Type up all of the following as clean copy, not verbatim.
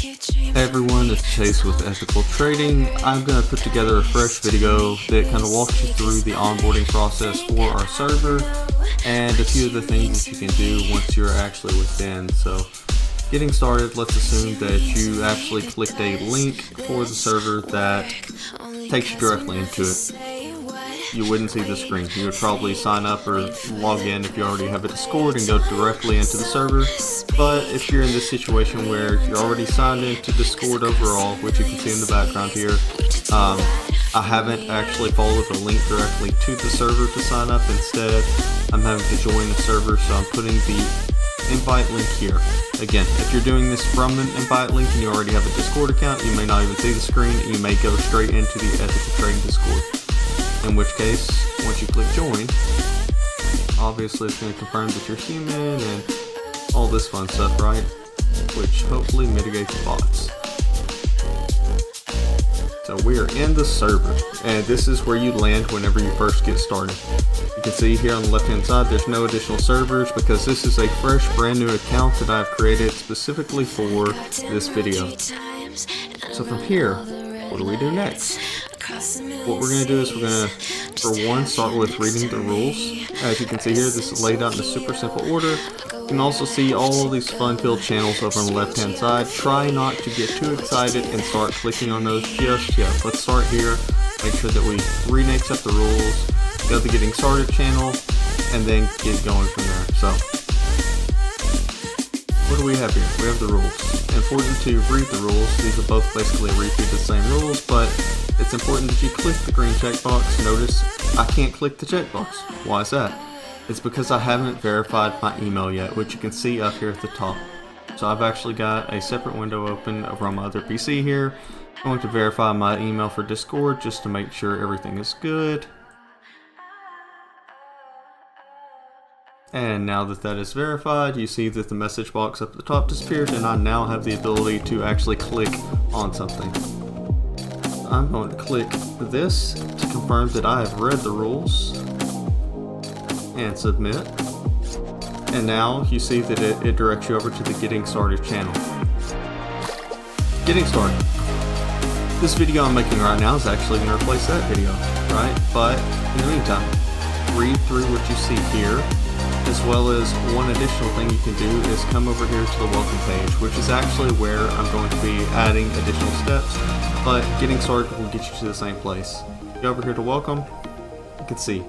Hey everyone, it's Chase with Ethical Trading. I'm going to put together a fresh video that kind of walks you through the onboarding process for our server and a few of the things that you can do once you're actually within. So getting started, let's assume that you actually clicked a link for the server that takes you directly into it. You wouldn't see the screen. You would probably sign up or log in if you already have a Discord and go directly into the server. But if you're in this situation where you're already signed into Discord overall, which you can see in the background here, I haven't actually followed the link directly to the server to sign up. Instead, I'm having to join the server, so I'm putting the invite link here. Again, if you're doing this from an invite link and you already have a Discord account, you may not even see the screen. You may go straight into the Ethical Trading Discord. In which case, once you click join, obviously it's going to confirm that you're human and all this fun stuff, right? Which hopefully mitigates bots. So we are in the server, and this is where you land whenever you first get started. You can see here on the left hand side there's no additional servers because this is a fresh brand new account that I've created specifically for this video. So from here, what do we do next? What we're going to do is we're going to, for one, start with reading the rules. As you can see here, this is laid out in a super simple order. You can also see all of these fun-filled channels over on the left-hand side. Try not to get too excited and start clicking on those just yet. Let's start here, make sure that we read and accept the rules, go to the Getting Started channel, and then get going from there. So, what do we have here? We have the rules. Important to read the rules. These are both basically a repeat of the same rules, but it's important that you click the green checkbox. Notice I can't click the checkbox. Why is that? It's because I haven't verified my email yet, which you can see up here at the top. So I've actually got a separate window open over on my other PC here. I'm going to verify my email for Discord just to make sure everything is good. And now that that is verified, you see that the message box up at the top disappeared, and I now have the ability to actually click on something. I'm going to click this to confirm that I have read the rules and submit. And now you see that it directs you over to the Getting Started channel. Getting started. This video I'm making right now is actually going to replace that video, right? But in the meantime, read through what you see here, as well as one additional thing you can do is come over here to the welcome page, which is actually where I'm going to be adding additional steps, but getting started will get you to the same place. Go over here to welcome, you can see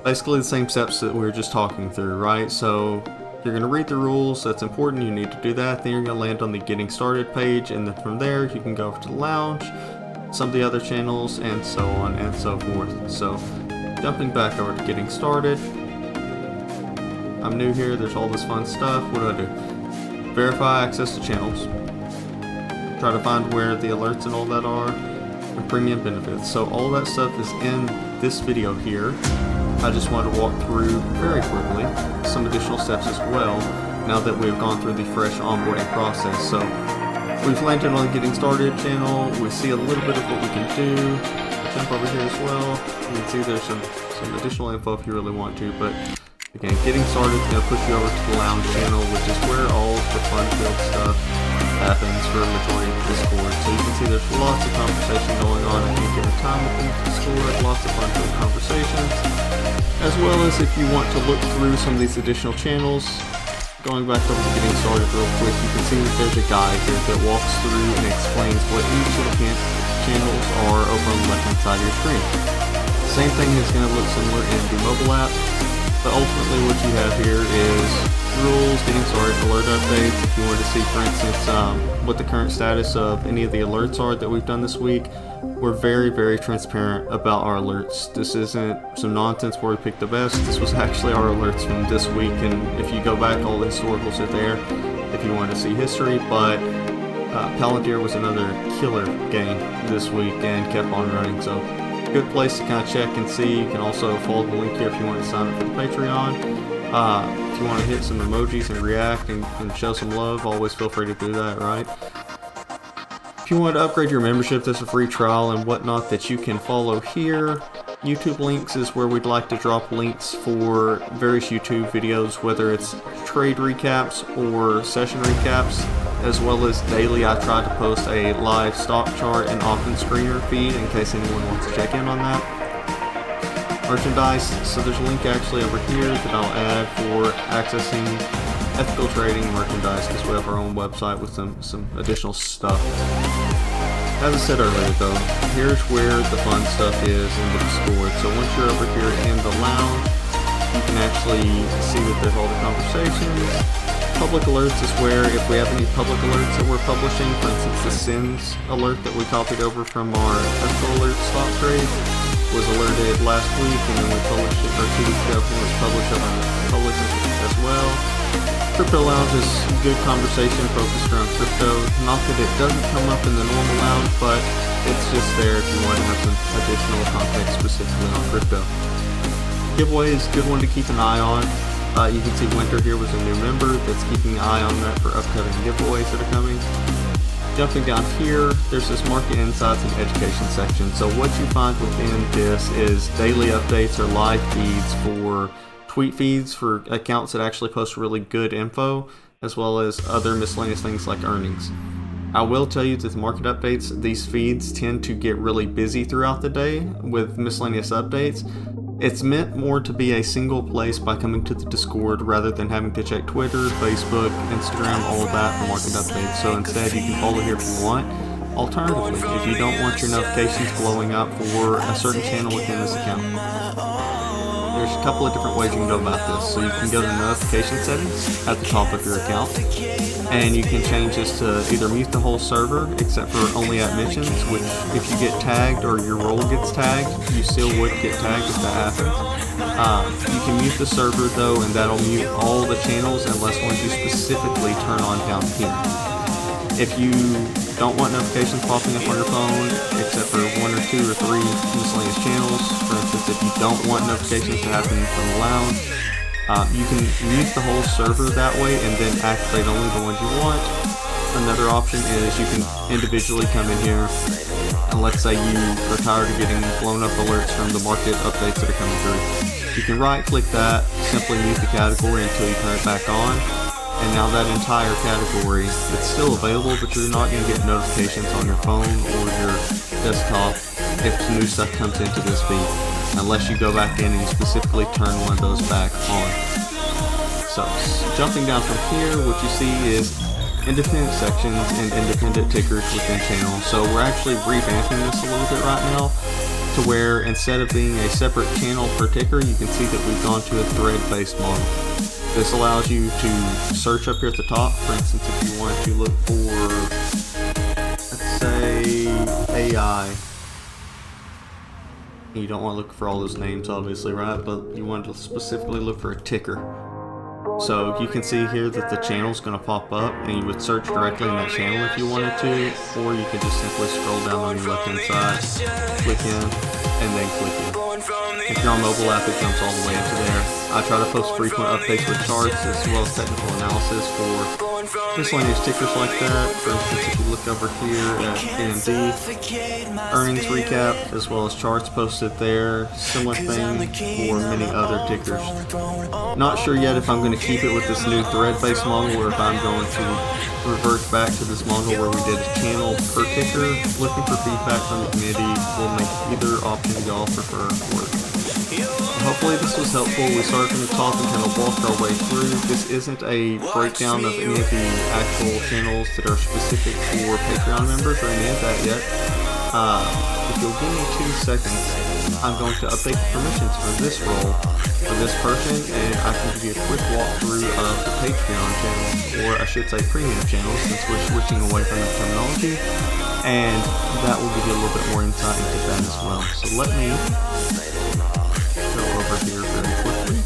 basically the same steps that we were just talking through, right? So you're going to read the rules, that's important, you need to do that, then you're going to land on the Getting Started page, and then from there you can go over to the lounge, some of the other channels, and so on and so forth. So jumping back over to Getting Started, I'm new here, there's all this fun stuff. What do I do? Verify access to channels. Try to find where the alerts and all that are. And premium benefits. So all that stuff is in this video here. I just want to walk through very quickly some additional steps as well now that we've gone through the fresh onboarding process. So we've landed on the Getting Started channel. We see a little bit of what we can do. Jump over here as well. You can see there's some additional info if you really want to, but again, Getting Started is going to push you over to the Lounge channel, which is where all the fun-filled stuff happens for a majority of Discord. So you can see there's lots of conversation going on at any given time within Discord, lots of fun-filled conversations, as well as if you want to look through some of these additional channels. Going back over to Getting Started real quick, you can see that there's a guide here that walks through and explains what each of the channels are over on the left-hand side of your screen. Same thing is going to look similar in the mobile app. But ultimately what you have here is rules, getting started, alert updates. If you want to see, for instance, what the current status of any of the alerts are that we've done this week, we're very, very transparent about our alerts. This isn't some nonsense where we pick the best. This was actually our alerts from this week, and if you go back, all the historicals are there if you want to see history. But Palantir was another killer game this week and kept on running. So good place to kind of check and see. You can also follow the link here if you want to sign up for the Patreon. If you want to hit some emojis and react and show some love, always feel free to do that, right? If you want to upgrade your membership, there's a free trial and whatnot that you can follow here. YouTube links is where we'd like to drop links for various YouTube videos, whether it's trade recaps or session recaps. as well as daily I try to post a live stock chart and option screener feed in case anyone wants to check in on that. Merchandise, so there's a link actually over here that I'll add for accessing ethical trading merchandise, because we have our own website with some additional stuff. As I said earlier though, here's where the fun stuff is in the Discord. So once you're over here in the lounge, you can actually see that there's all the conversations. Public alerts is where if we have any public alerts that we're publishing, for instance the SINS alert that we copied over from our ethical alert stock trade was alerted last week, and then we published it, or 2 weeks ago, and it was published over in public as well. Crypto Lounge is good conversation focused around crypto. Not that it doesn't come up in the normal lounge, but it's just there if you want to have some additional context specifically on crypto. Giveaway is a good one to keep an eye on. You can see Winter here was a new member that's keeping an eye on that for upcoming giveaways that are coming. Jumping down here, there's this market insights and education section. So what you find within this is daily updates or live feeds for tweet feeds for accounts that actually post really good info, as well as other miscellaneous things like earnings. I will tell you that the market updates, these feeds tend to get really busy throughout the day with miscellaneous updates. It's meant more to be a single place by coming to the Discord rather than having to check Twitter, Facebook, Instagram, all of that for market updates. So instead you can follow here if you want. Alternatively, if you don't want your notifications blowing up for a certain channel within this account, there's a couple of different ways you can go about this. So you can go to notification settings at the top of your account, and you can change this to either mute the whole server except for only at mentions, which if you get tagged or your role gets tagged, you still would get tagged if that happens. You can mute the server though, and that'll mute all the channels unless ones you specifically turn on down here. If you don't want notifications popping up on your phone, except for 1 or 2 or 3 miscellaneous channels, for instance, if you don't want notifications to happen from the lounge, you can mute the whole server that way and then activate only the ones you want. Another option is you can individually come in here, and let's say you are tired of getting blown up alerts from the market updates that are coming through. You can right click that, simply mute the category until you turn it back on. And now that entire category, it's still available, but you're not going to get notifications on your phone or your desktop if new stuff comes into this feed, unless you go back in and you specifically turn one of those back on. So, jumping down from here, what you see is independent sections and independent tickers within channels. So we're actually revamping this a little bit right now, to where instead of being a separate channel per ticker, you can see that we've gone to a thread-based model. This allows you to search up here at the top. For instance, if you wanted to look for, let's say, AI. You don't want to look for all those names, obviously, right? But you want to specifically look for a ticker. So you can see here that the channel is going to pop up, and you would search directly in that channel if you wanted to, or you could just simply scroll down on your left-hand side, click in, and then click in. If you're on mobile app, it jumps all the way into there. I try to post frequent updates with charts as well as technical analysis for miscellaneous tickers like that. For instance, if you look over here at AMD, earnings recap as well as charts posted there. Similar thing for many other tickers. Not sure yet if I'm going to keep it with this new thread-based model or if I'm going to revert back to this model where we did a channel per ticker. Looking for feedback from the community. We'll make either option y'all prefer work. Hopefully this was helpful. We started from the top and kind of walked our way through. This isn't a breakdown of any of the actual channels that are specific for Patreon members or any of that yet. If you'll give me 2 seconds, I'm going to update the permissions for this role, for this person, and I can give you a quick walkthrough of the Patreon channel, or I should say premium channel, since we're switching away from the terminology, and that will give you a little bit more insight into that as well. So let me go over here very quickly.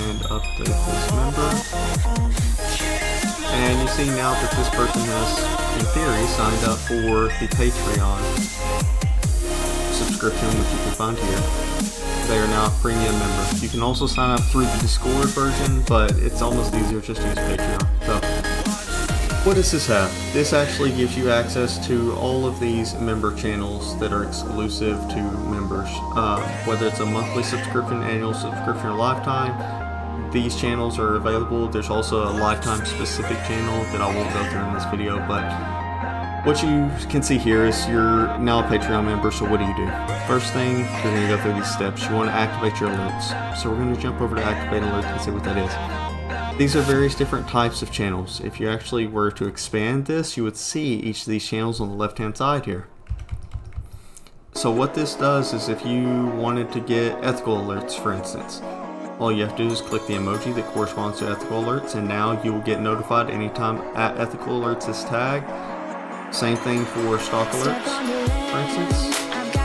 And update this member. And you see now that this person has, in theory, signed up for the Patreon subscription, which you can find here. They are now a premium member. You can also sign up through the Discord version, but it's almost easier just to use Patreon. So, What does this have? This actually gives you access to all of these member channels that are exclusive to members. Whether it's a monthly subscription, annual subscription, or lifetime, these channels are available. There's also a lifetime specific channel that I won't go through in this video, but what you can see here is you're now a Patreon member, so what do? First thing, you're going to go through these steps. You want to activate your alerts. So we're going to jump over to activate alerts and see what that is. These are various different types of channels. If you actually were to expand this, you would see each of these channels on the left-hand side here. So what this does is if you wanted to get ethical alerts, for instance, all you have to do is click the emoji that corresponds to ethical alerts, and now you will get notified anytime at ethical alerts is tagged. Same thing for stock alerts, for instance.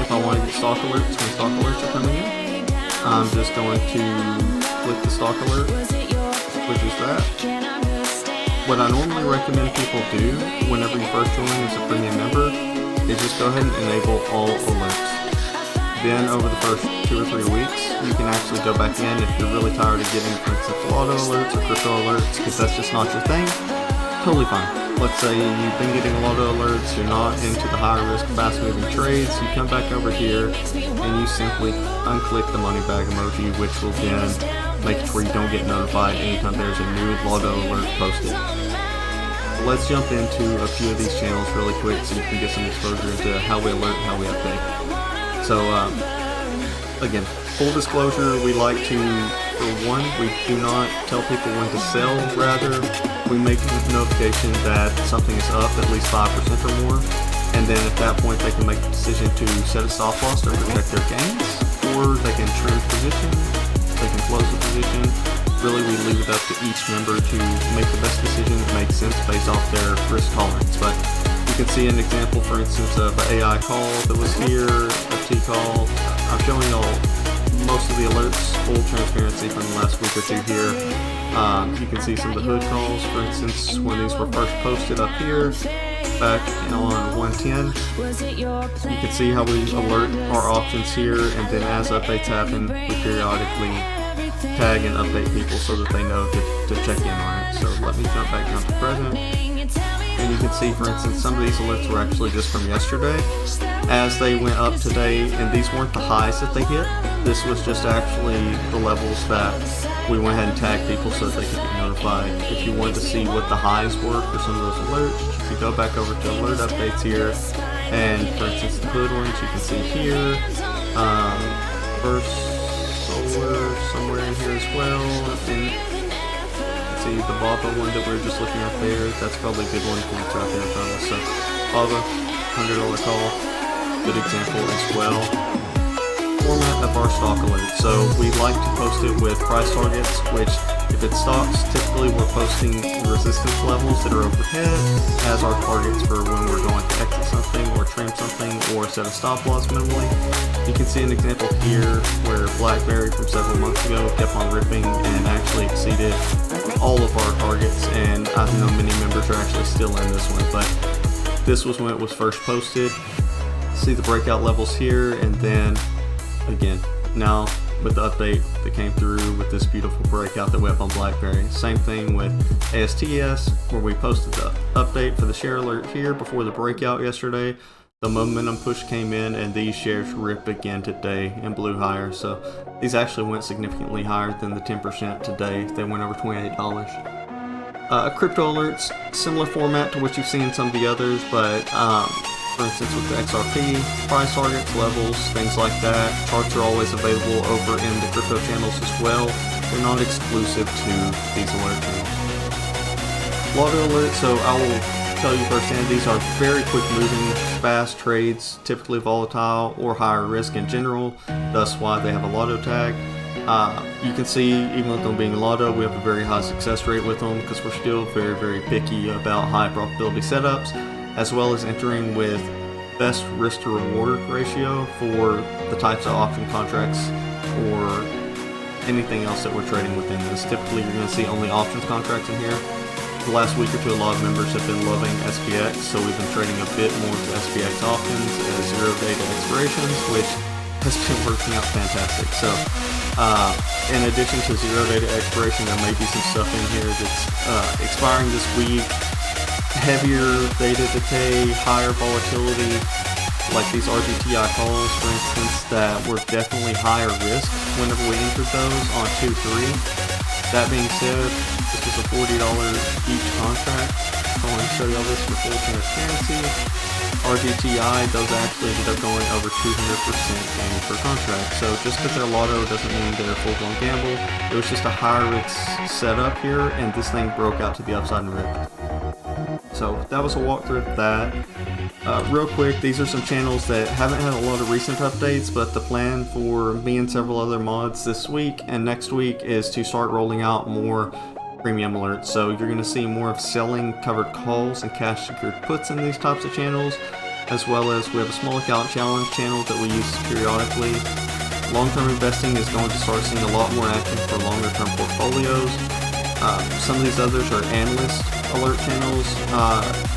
If I want to get stock alerts when stock alerts are coming in, I'm just going to click the stock alert, which is that. What I normally recommend people do whenever you first join as a premium member is just go ahead and enable all alerts. Then over the first 2 or 3 weeks, you can actually go back in if you're really tired of getting, for instance, lotto alerts or crypto alerts, because that's just not your thing. Totally fine. Let's say you've been getting a lot of alerts, you're not into the higher risk, fast moving trades, you come back over here and you simply unclick the money bag emoji, which will then make it where you don't get notified anytime there's a new lotto alert posted. Let's jump into a few of these channels really quick so you can get some exposure into how we alert and how we update. So again, full disclosure, we like to, for one, we do not tell people when to sell, rather we make a notification that something is up at least 5% or more, and then at that point they can make the decision to set a stop loss to protect their gains, or they can trim position, they can close the position. Really, we leave it up to each member to make the best decision that makes sense based off their risk tolerance. But you can see an example, for instance, of an AI call that was here, a T call. I'm showing y'all most of the alerts, full transparency from the last week or two here. You can see some of the hood calls, for instance, when these were first posted up here, back on 110. You can see how we alert our options here, and then as updates happen, we periodically tag and update people so that they know to check in on it. So let me jump back down to present. And you can see, for instance, some of these alerts were actually just from yesterday. As they went up today, and these weren't the highs that they hit, this was just actually the levels that we went ahead and tagged people so that they could get notified. If you wanted to see what the highs were for some of those alerts, you can go back over to alert updates here, and for instance the hood ones you can see here, First Solar somewhere in here as well, and see the Baba one that we were just looking at there. That's probably a good one because it's right there in front of us. So Baba, $100 call, good example as well. Format of our stock alert. So we like to post it with price targets, which if it's stocks, typically we're posting resistance levels that are overhead as our targets for when we're going to exit something or trim something or set a stop loss minimally. You can see an example here where BlackBerry from several months ago kept on ripping and actually exceeded all of our targets, and I know many members are actually still in this one, but this was when it was first posted. See the breakout levels here, and then again, now with the update that came through with this beautiful breakout that we have on BlackBerry. Same thing with ASTS, where we posted the update for the share alert here before the breakout yesterday. The momentum push came in and these shares ripped again today and blew higher. So these actually went significantly higher than the 10% today. They went over $28. Crypto alerts, similar format to what you've seen in some of the others, but for instance with the XRP, price targets, levels, things like that. Charts are always available over in the crypto channels as well. They're not exclusive to these alert channels. Lotto alerts, so I will tell you firsthand, these are very quick moving, fast trades, typically volatile or higher risk in general, thus why they have a lotto tag. You can see, even with them being lotto, we have a very high success rate with them because we're still very, very picky about high probability setups, as well as entering with best risk to reward ratio for the types of option contracts or anything else that we're trading within this. Typically you're going to see only options contracts in here. The last week or two, a lot of members have been loving SPX, so we've been trading a bit more to SPX options as 0 data expirations, which has been working out fantastic. So in addition to 0 data expiration, there may be some stuff in here that's expiring this week heavier theta decay, higher volatility, like these RGTI calls, for instance, that were definitely higher risk whenever we entered those on 2-3. That being said, this was a $40 each contract. I want to show y'all this for full transparency. RGTI, those actually ended up going over 200% gain per contract. So just because they're lotto doesn't mean they're a full-blown gamble. It was just a high risk setup here, and this thing broke out to the upside and ripped. So that was a walkthrough of that. Real quick, these are some channels that haven't had a lot of recent updates, but the plan for me and several other mods this week and next week is to start rolling out more premium alerts. So you're going to see more of selling covered calls and cash secured puts in these types of channels, as well as we have a small account challenge channel that we use periodically. Long-term investing is going to start seeing a lot more action for longer term portfolios. Some of these others are analyst alert channels.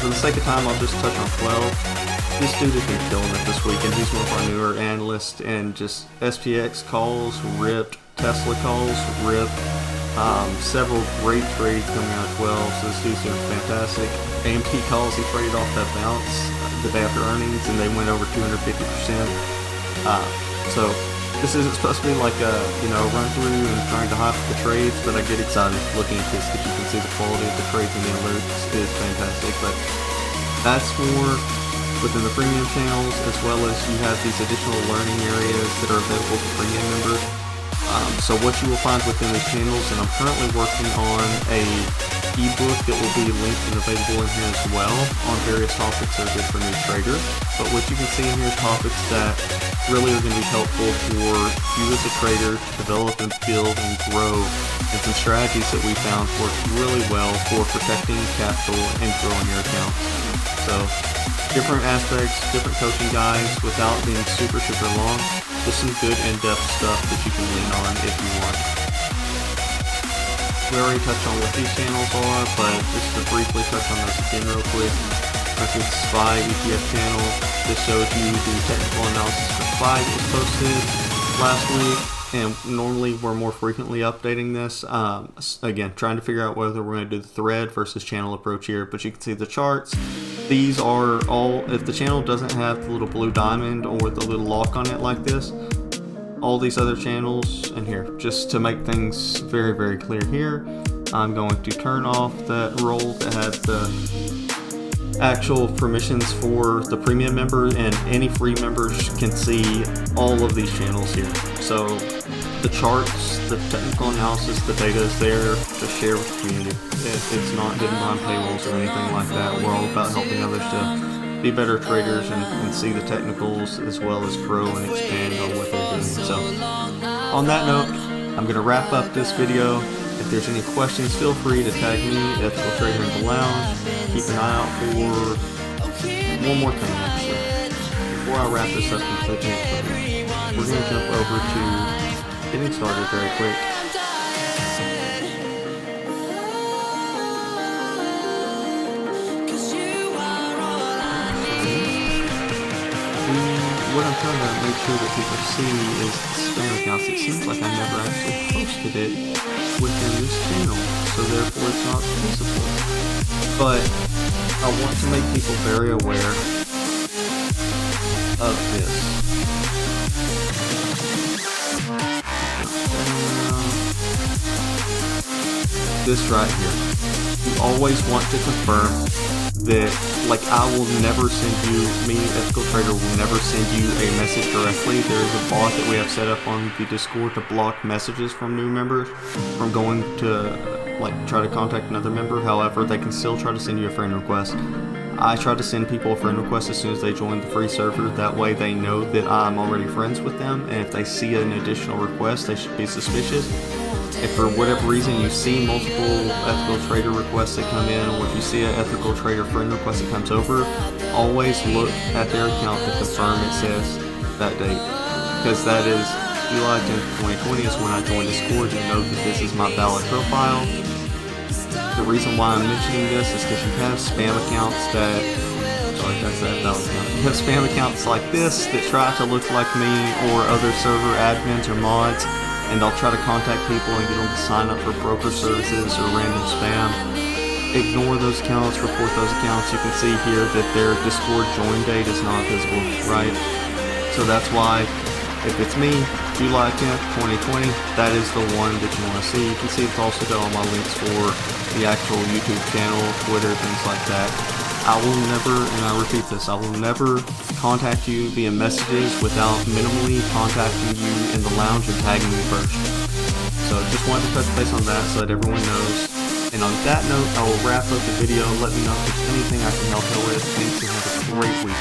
For the sake of time, I'll just touch on 12. This dude has been killing it this week, and he's one of our newer analysts, and just SPX calls ripped, Tesla calls ripped, several great trades coming out of 12, so this dude's doing fantastic. AMT calls, he traded off that bounce the day after earnings, and they went over 250%. So this isn't supposed to be like a, run through and trying to hype the trades, but I get excited looking at this because you can see the quality of the trades and the alerts is fantastic. But that's more within the premium channels, as well as you have these additional learning areas that are available for premium members. So what you will find within these channels, and I'm currently working on a ebook that will be linked and available in here as well on various topics that are good for new traders. But what you can see in here are topics that really are going to be helpful for you as a trader to develop and build and grow, and some strategies that we found work really well for protecting capital and growing your account. So different aspects, different coaching guides without being super long. Just some good in-depth stuff that you can lean on if you want. We already touched on what these channels are, but just to briefly touch on those again real quick. This SPY ETF channel. This shows you the technical analysis for SPY that was posted last week, and normally we're more frequently updating this. Again, trying to figure out whether we're going to do the thread versus channel approach here, but you can see the charts. These are all, if the channel doesn't have the little blue diamond or the little lock on it like this, all these other channels, and here, just to make things very clear here, I'm going to turn off that role that had the actual permissions for the premium member, and any free members can see all of these channels here. So the charts, the technical analysis, the data is there to share with the community. It's not hidden behind paywalls or anything like that. We're all about helping others to be better traders and see the technicals, as well as grow and expand on what they're doing. So on that note, I'm going to wrap up this video. If there's any questions, feel free to tag me, EthicalxTrading in the lounge. Keep an eye out for one more thing actually. Before I wrap this up completely, we're going to jump over to getting started very quick. What I'm trying to make sure that people see is the spam accounts. It seems like I never actually posted it within this channel, so therefore it's not visible. But I want to make people very aware of this. This right here. You always want to confirm that, like, I will never send you, me, Ethical Trader, will never send you a message directly. There is a bot that we have set up on the Discord to block messages from new members from going to, like, try to contact another member. However, they can still try to send you a friend request. I try to send people a friend request as soon as they join the free server. That way they know that I'm already friends with them, and if they see an additional request, they should be suspicious. If for whatever reason you see multiple Ethical Trader requests that come in, or if you see an Ethical Trader friend request that comes over, always look at their account to confirm it says that date. Because that is July 10th, 2020 is when I joined Discord. You know that this is my valid profile. The reason why I'm mentioning this is because you have spam accounts that, sorry, that's that valid account. You have spam accounts like this that try to look like me or other server admins or mods, and they'll try to contact people and get them to sign up for broker services or random spam. ignore those accounts, report those accounts. You can see here that their Discord join date is not visible, right? So that's why, if it's me, July 10th, 2020, that is the one that you want to see. You can see it's also got all my links for the actual YouTube channel, Twitter, things like that. I will never, and I repeat this, I will never contact you via messages without minimally contacting you in the lounge and tagging you first. So just wanted to touch base on that so that everyone knows. And on that note, I will wrap up the video. Let me know if there's anything I can help you with. Thanks and have a great week.